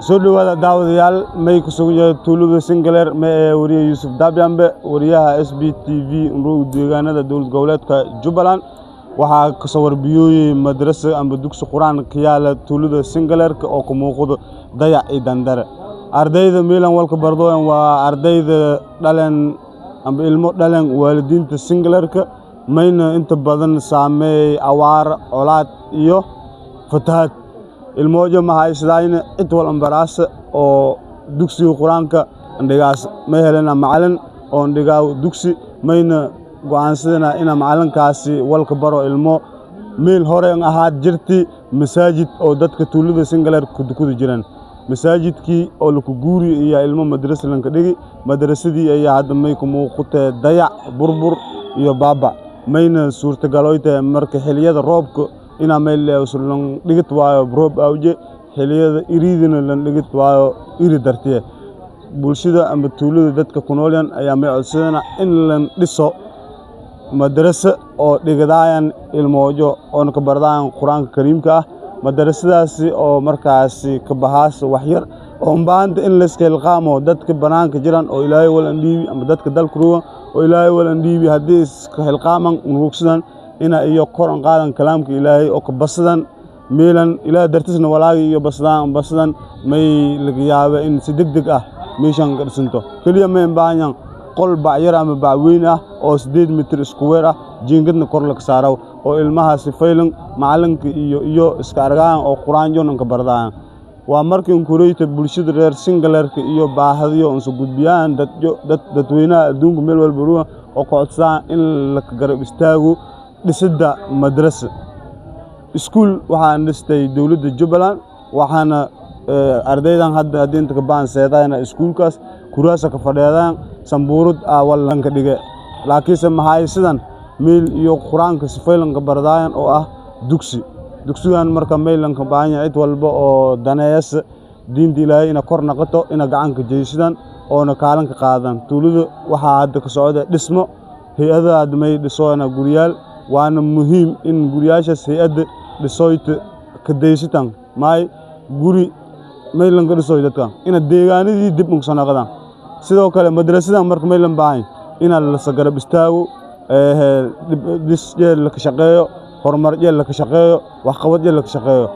soo dhawaada daawadayaal may ku sugan yahay tuulada Singaler wariye Yuusuf Dabyambe wariyaha SBTV deegaanada dowlad goboleedka Jubbaland waxaa ka soo warbiyay madrasa amba dugsi quraan ka yaala tuulada Singaler oo ku muuqdo dayac iyo dandare ardayda meelan walka bardooyan waa ardayda dhalan amba ilmo dhalan waalidiinta Singalerka mayna inta badan saameey awaar colaad iyo fatahaad ilmoojo ma haysadayna cid wal ambaraas oo dugsiga quraanka andhigaas ma helena macallin oo andhigaa dugsi mayna go'aansadana ina macallinkaasi walka baro ilmo meel hore ahaad jirti masaajid oo dadka tuulada Singaler ku dukuda jiraan masaajidkii oo la ku guuri iyo ilmo madrasa lanka dhigi madrasadii ayaa hadda may ku muuqatay dayac burbur iyo baaba mayna suurtagaloyta marka xiliyada roobka ina meel leeyahay dhigit waayo roob awje xiliyada iriidina lan dhigit waayo iri dartiye bulshada amba tuulada dadka ku noolaan ayaa may codsadana in lan dhiso madrasa oo dhigadayan ilmoojo oo ka bardaan quraanka kariimka ah madrasadaasi oo markaasi ka bahaas wax yar oo baanta in la iska ilqaamo dadka banaanka jiraan oo Ilaahay wal andhiibi amba dadka dalka ruuga oo Ilaahay wal andhiibi hadii iska ilqaaman urugsadan ina iyo koran qaadan kalaamka Ilaahay oo ka basadan meelan Ilaahay dartisna walaagi iyo basadan may laga yaabo in si degdeg ah meeshan garsanto kaliya ma baahan qol bacyar ama bacweyn ah oo 8 mitir square ah jiingadna kor la saaro oo ilmaha si faylan macalinka iyo iska argaan oo quraan joonka bardaan waa markii kureeyta bulshada reer Singalerka iyo baahadiyo oo soo gudbiyaan dadweynaha adduunka meel walba oo qoodsan in la garab istaago dhisida madrasa iskuul waxaan dhistay dawladda Jubbaland waxaana ardaydan hadda inta ka baan seedayna iskuulkaas kuraasa ka fadhiyaan sambuurud wallan ka dhige laakiin ma haysan meel iyo quraanka si faylan ka bardaayan oo ah dugsigan marka meelan ka baahan cid walba oo daneeyas diinta Ilaahay ina kor naqato ina gacan ka jeeysadaan oo na kaalan ka qaadan tuulada waxa hadda ka socda dhismo hay'adaha may dhisoona guriyaal waana muhiim in guriyaashaas hay'adda dhisoyta ka deysatan may guri meelan ka dhisoy dadka ina deegaanadii dib u soo noqdaan sidoo kale madrasada marka meelan baahan ina la sagarab istaago jeel la ka shaqeeyo horumar jeel la ka shaqeeyo wax qabad jeel la ka shaqeeyo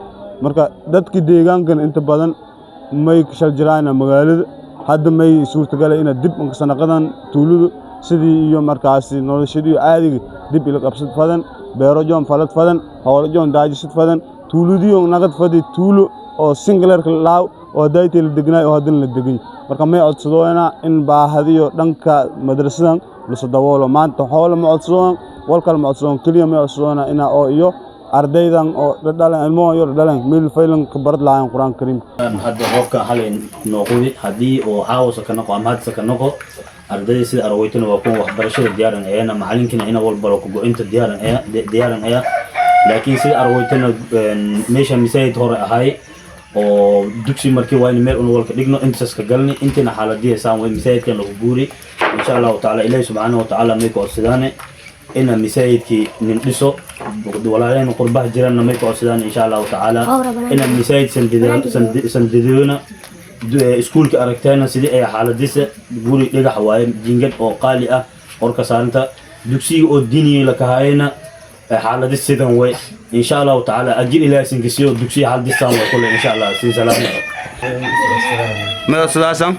marka dadka deegaankan inta badan may ka shal jiraan magaalada hadda may suurtagal ina dib u soo noqdaan tuulada sidii iyo markaasi noloshadii caadiga dib ila qabsad fadan beero joon falad fadan hawlo joon daajisad fadan tuuladii oo naqad fadi tuulo oo Singalerka laaw oo daytay la degnay oo hadin la degay marka may codsadooyna in baahadiyo dhanka madrasadan la soo daboolo maanta xoolo ma codsadooon walkal ma codsadooon kaliya may codsadoona ina oo iyo ardaydan oo dhalan ilmo iyo dhalan meel faylan ka barad lahayn quraan kariim hadda qofka halin noqoy hadii oo haawsa ka noqo ama hadda ka noqo ardayda sida arwaytana waa kuwa waxbarashada diyaaran ayna macallinkina ina walba ku go'inta diyaaran laakiin sida arwaytana meesha misaayid hore ahay oo dugsi markii waa in meel uu walka dhigno intaas ka galni intina xaaladii saan way misaayidkan lagu guuri insha Allah ta'ala Ilaahay subhanahu wa ta'ala may ko sidane ina misaayidkii nin dhiso walaaleen qurbaha jirana may ko sidane insha Allah ta'ala ina misaayid sandidoona iskuulka aragtayna sidii ay xaaladiisa guri dhagax waaye jingad oo qaali ah qorka saaranta dugsiga oo diiniga la kahayna xaaladiisa sidan way insha Allah ta'ala ajil ilaahay sinkisiyo dugsiga xaaladiisa waa kullu insha Allah si salaam ma salaam